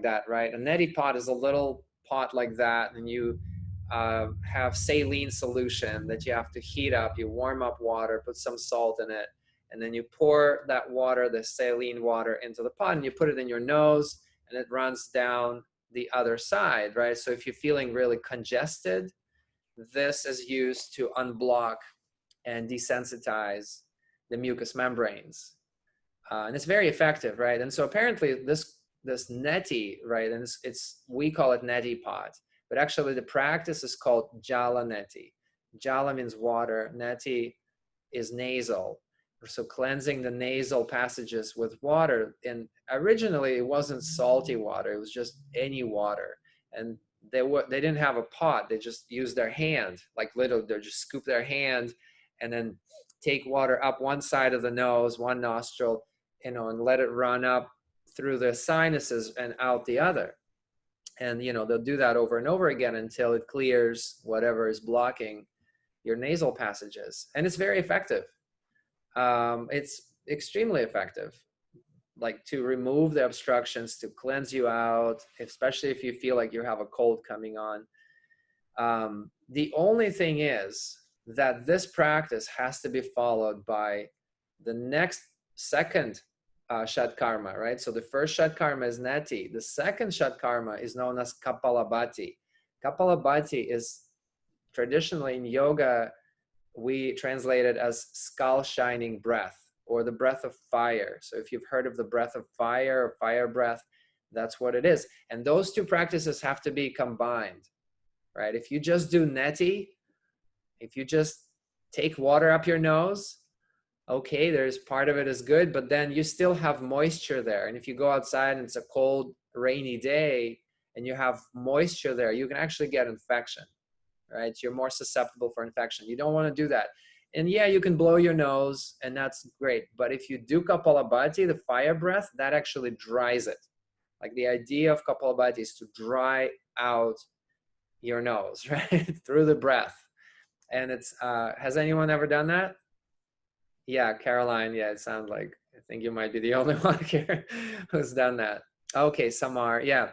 that, right? A neti pot is a little pot like that, and you have saline solution that you have to heat up. You warm up water, put some salt in it, and then you pour that water, the saline water, into the pot, and you put it in your nose, and it runs down the other side, right? So if you're feeling really congested, this is used to unblock and desensitize the mucous membranes. And it's very effective, right? And so apparently this neti, right, and we call it neti pot, but actually the practice is called jala neti. Jala means water, neti is nasal. So cleansing the nasal passages with water. And originally it wasn't salty water, it was just any water. And they didn't have a pot, they just used their hand, like literally they just scoop their hand and then take water up one side of the nose, one nostril, and let it run up through the sinuses and out the other. And they'll do that over and over again until it clears whatever is blocking your nasal passages. And it's very effective. It's extremely effective, like to remove the obstructions, to cleanse you out, especially if you feel like you have a cold coming on. The only thing is that this practice has to be followed by the second Shatkarma, right? So the first Shatkarma is Neti. The second Shatkarma is known as Kapalabhati. Kapalabhati is traditionally in yoga, we translate it as skull shining breath, or the breath of fire. So if you've heard of the breath of fire or fire breath, that's what it is. And those two practices have to be combined, right? If you just do neti, if you just take water up your nose, okay, there's part of it is good, but then you still have moisture there. And if you go outside and it's a cold, rainy day and you have moisture there, you can actually get infection, right? You're more susceptible for infection. You don't want to do that. And yeah, you can blow your nose and that's great. But if you do Kapalabhati, the fire breath, that actually dries it. Like the idea of Kapalabhati is to dry out your nose, right? Through the breath. And it's, has anyone ever done that? Yeah, Caroline, yeah, it sounds like, I think you might be the only one here who's done that. Okay, Samar, yeah.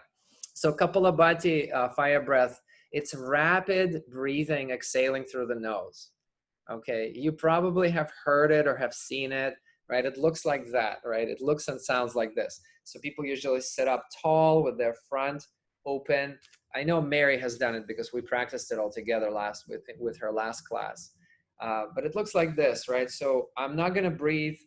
So Kapalabhati, fire breath, it's rapid breathing, exhaling through the nose. Okay, you probably have heard it or have seen it, right? It looks like that, right? It looks and sounds like this. So people usually sit up tall with their front open. I know Mary has done it because we practiced it all together with her last class. But it looks like this, right? So I'm not going to breathe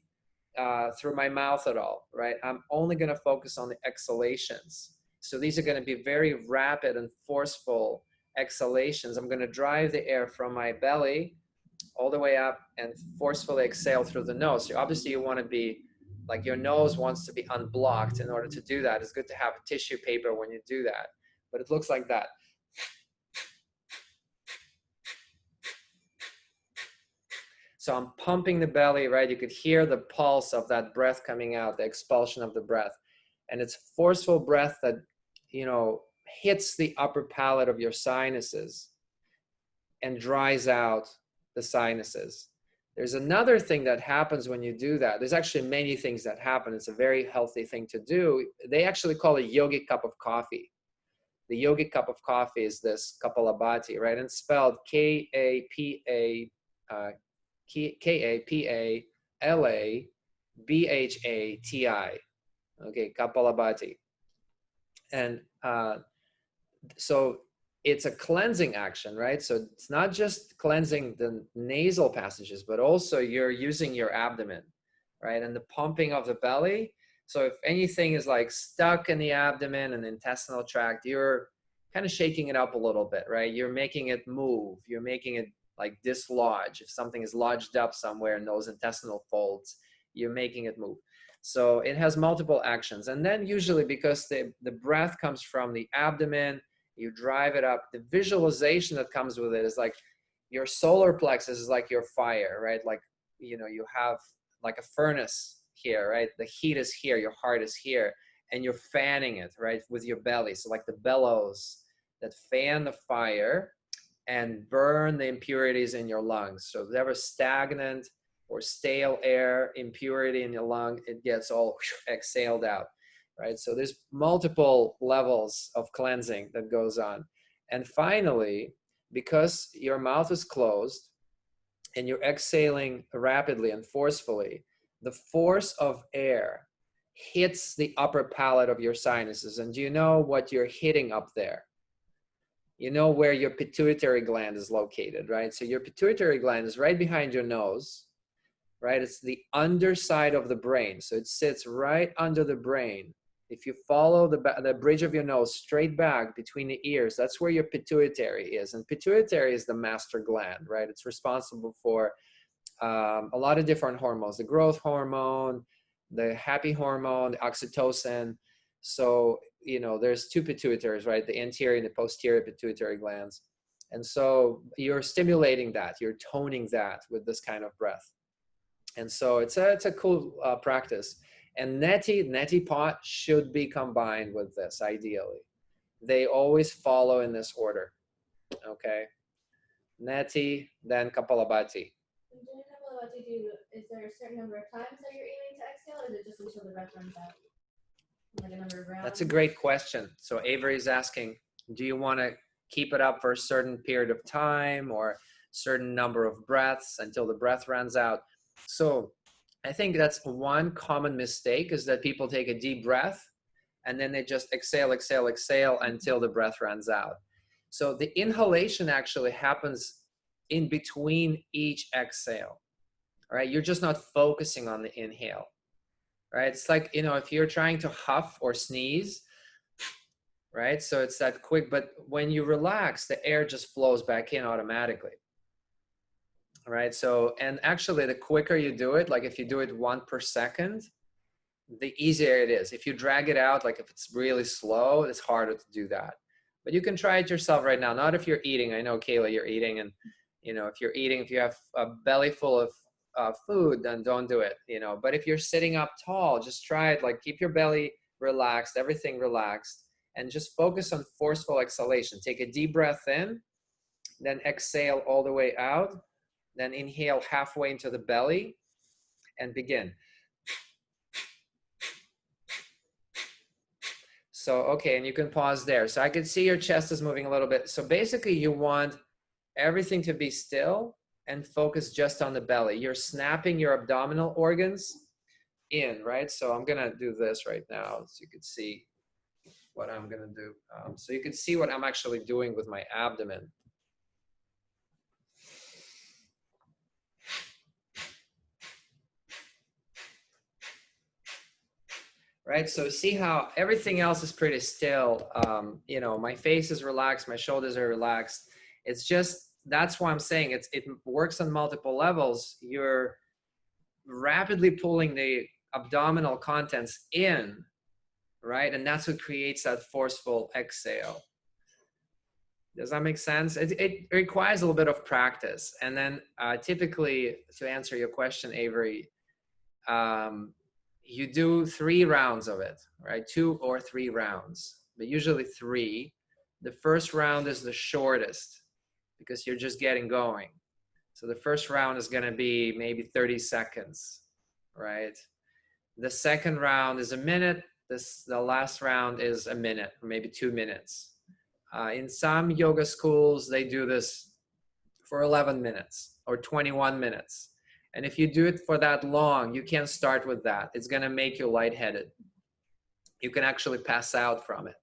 through my mouth at all, right? I'm only going to focus on the exhalations. So these are going to be very rapid and forceful exhalations. I'm going to drive the air from my belly all the way up and forcefully exhale through the nose. So obviously you want to be, like your nose wants to be unblocked. In order to do that, it's good to have tissue paper when you do that. But it looks like that. So I'm pumping the belly, right? You could hear the pulse of that breath coming out, the expulsion of the breath. And it's forceful breath that, hits the upper palate of your sinuses and dries out the sinuses. There's another thing that happens when you do that. There's actually many things that happen. It's a very healthy thing to do. They actually call it yogic cup of coffee. The yogic cup of coffee is this Kapalabhati, right? And it's spelled Kapalabhati, okay, Kapalabhati. And so it's a cleansing action, right? So it's not just cleansing the nasal passages, but also you're using your abdomen, right? And the pumping of the belly. So if anything is like stuck in the abdomen and the intestinal tract, you're kind of shaking it up a little bit, right? You're making it move. You're making it like dislodge. If something is lodged up somewhere in those intestinal folds, you're making it move. So it has multiple actions. And then usually because the breath comes from the abdomen, you drive it up. The visualization that comes with it is like your solar plexus is like your fire, right? Like, you have like a furnace here, right? The heat is here, your heart is here, and you're fanning it, right? With your belly. So like the bellows that fan the fire and burn the impurities in your lungs. So if there's stagnant or stale air, impurity in your lung, it gets all exhaled out. right? So there's multiple levels of cleansing that goes on. And finally, because your mouth is closed and you're exhaling rapidly and forcefully, the force of air hits the upper palate of your sinuses. And do you know what you're hitting up there? You know where your pituitary gland is located, right? So your pituitary gland is right behind your nose, right? It's the underside of the brain. So it sits right under the brain. If you follow the bridge of your nose straight back between the ears, that's where your pituitary is. And pituitary is the master gland, right? It's responsible for a lot of different hormones, the growth hormone, the happy hormone, the oxytocin. So, you know, there's two pituitaries, right? The anterior and the posterior pituitary glands. And so you're stimulating that, you're toning that with this kind of breath. And so it's a cool practice. And Neti Pot should be combined with this, ideally. They always follow in this order, okay? Neti, then Kapalabhati. During Kapalabhati, is there a certain number of times that you're aiming to exhale, or is it just until the breath runs out? Like a number of rounds? That's a great question. So Avery is asking, do you want to keep it up for a certain period of time or certain number of breaths until the breath runs out? So I think that's one common mistake, is that people take a deep breath and then they just exhale, exhale, exhale until the breath runs out. So the inhalation actually happens in between each exhale, all right? You're just not focusing on the inhale, right? It's like, you know, if you're trying to huff or sneeze, right? So it's that quick, but when you relax, the air just flows back in automatically. All right. So, and actually the quicker you do it, like if you do it 1 per second, the easier it is. If you drag it out, like if it's really slow, it's harder to do that. But you can try it yourself right now. Not if you're eating. I know, Kayla, you're eating, and you know, if you're eating, if you have a belly full of food, then don't do it, you know. But if you're sitting up tall, just try it. Like keep your belly relaxed, everything relaxed, and just focus on forceful exhalation. Take a deep breath in, then exhale all the way out, then inhale halfway into the belly and begin. So, okay, and you can pause there. So I can see your chest is moving a little bit. So basically you want everything to be still and focus just on the belly. You're snapping your abdominal organs in, right? So I'm gonna do this right now so you can see what I'm gonna do. So you can see what I'm actually doing with my abdomen. Right, so see how everything else is pretty still. You know, my face is relaxed, my shoulders are relaxed. It's just, that's why I'm saying it works on multiple levels. You're rapidly pulling the abdominal contents in, right? And that's what creates that forceful exhale. Does that make sense? It requires a little bit of practice. And then typically, to answer your question, Avery, you do 3 rounds of it, right? 2 or 3 rounds, but usually 3. The first round is the shortest because you're just getting going. So the first round is going to be maybe 30 seconds, right? The second round is a minute. The last round is a minute, or maybe 2 minutes. In some yoga schools, they do this for 11 minutes or 21 minutes. And if you do it for that long, you can't start with that. It's going to make you lightheaded. You can actually pass out from it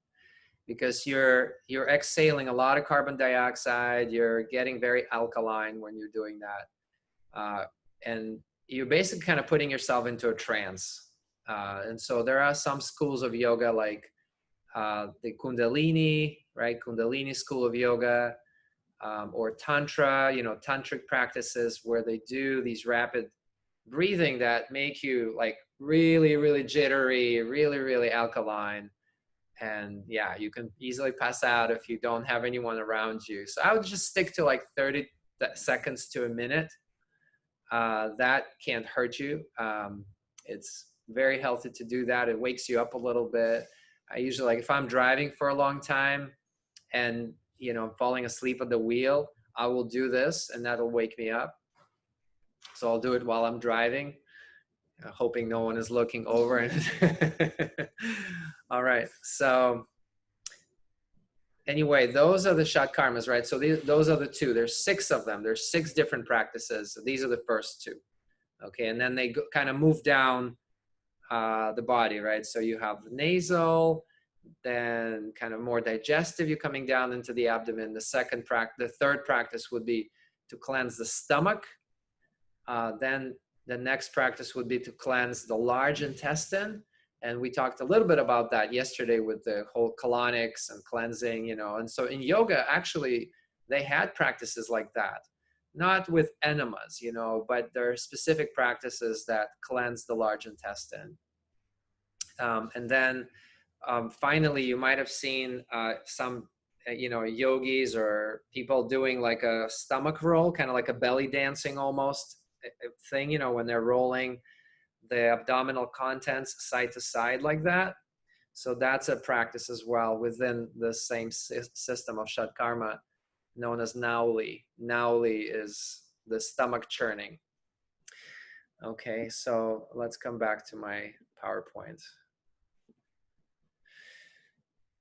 because you're exhaling a lot of carbon dioxide. You're getting very alkaline when you're doing that. And you're basically kind of putting yourself into a trance. And so there are some schools of yoga like the Kundalini, right? Kundalini school of yoga. Or Tantra, you know, tantric practices where they do these rapid breathing that make you like really, really jittery, really, really alkaline. And yeah, you can easily pass out if you don't have anyone around you. So I would just stick to like 30 seconds to a minute. That can't hurt you. It's very healthy to do that. It wakes you up a little bit. I usually, like if I'm driving for a long time and you know, falling asleep at the wheel, I will do this and that'll wake me up. So I'll do it while I'm driving. hoping no one is looking over. All right. So anyway, those are the Shatkarmas, right? So those are the two. There's 6 of them. There's 6 different practices. So these are the first 2. Okay, and then they kind of move down the body, right? So you have the nasal, then kind of more digestive, you're coming down into the abdomen. The third practice would be to cleanse the stomach. Then the next practice would be to cleanse the large intestine. And we talked a little bit about that yesterday with the whole colonics and cleansing, you know. And so in yoga, actually, they had practices like that, not with enemas, you know, but there are specific practices that cleanse the large intestine. And then finally, you might have seen some, you know, yogis or people doing like a stomach roll, kind of like a belly dancing almost thing, you know, when they're rolling the abdominal contents side to side like that. So that's a practice as well within the same system of Shatkarma, known as Nauli. Nauli is the stomach churning. Okay, so let's come back to my PowerPoint.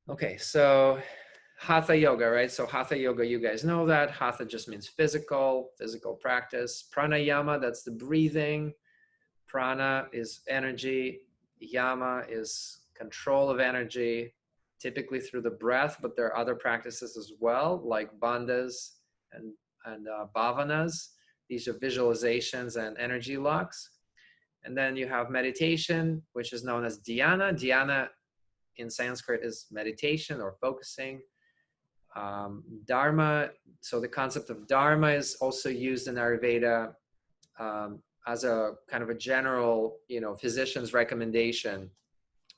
Okay, so Hatha Yoga, right? So Hatha Yoga, you guys know that. Hatha just means physical practice. Pranayama, that's the breathing. Prana is energy. Yama is control of energy, typically through the breath, but there are other practices as well, like bandhas and bhavanas. These are visualizations and energy locks. And then you have meditation, which is known as dhyana. Dhyana in Sanskrit is meditation or focusing. Dharma, so the concept of dharma is also used in Ayurveda as a kind of a general, you know, physician's recommendation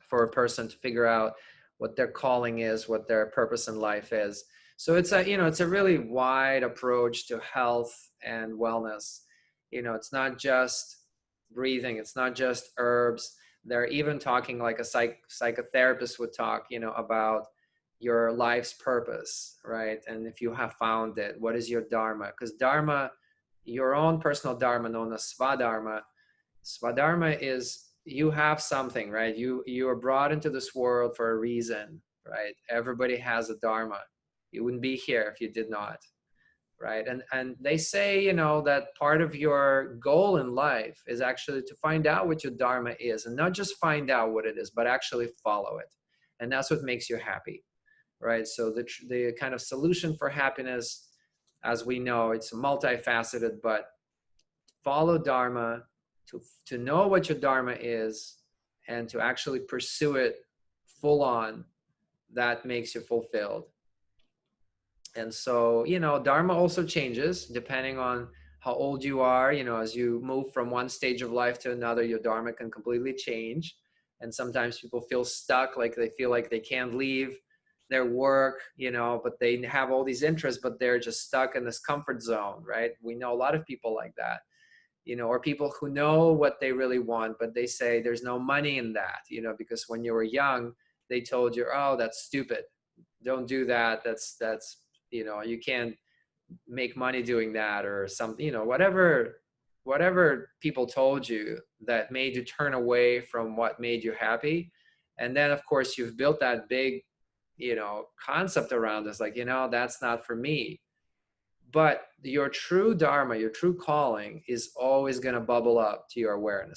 for a person to figure out what their calling is, what their purpose in life is. So it's a, you know, it's a really wide approach to health and wellness. You know, it's not just breathing, it's not just herbs. They're even talking like a psychotherapist would talk, you know, about your life's purpose, right? And if you have found it, what is your dharma? Because dharma, your own personal dharma, known as swadharma. Swadharma is you have something, right? You are brought into this world for a reason, right? Everybody has a dharma. You wouldn't be here if you did not, right? And they say, you know, that part of your goal in life is actually to find out what your dharma is, and not just find out what it is, but actually follow it. And that's what makes you happy, right? So the kind of solution for happiness, as we know, it's multifaceted, but follow dharma, to know what your dharma is and to actually pursue it full on, that makes you fulfilled. And so, you know, dharma also changes depending on how old you are. You know, as you move from one stage of life to another, your dharma can completely change. And sometimes people feel stuck, like they feel like they can't leave their work, you know, but they have all these interests, but they're just stuck in this comfort zone, right? We know a lot of people like that, you know, or people who know what they really want, but they say there's no money in that, you know, because when you were young, they told you, oh, that's stupid. Don't do that. That's, you know, you can't make money doing that, or something, you know, whatever people told you that made you turn away from what made you happy. And then of course you've built that big, you know, concept around this, like, you know, that's not for me. But your true dharma, your true calling is always going to bubble up to your awareness.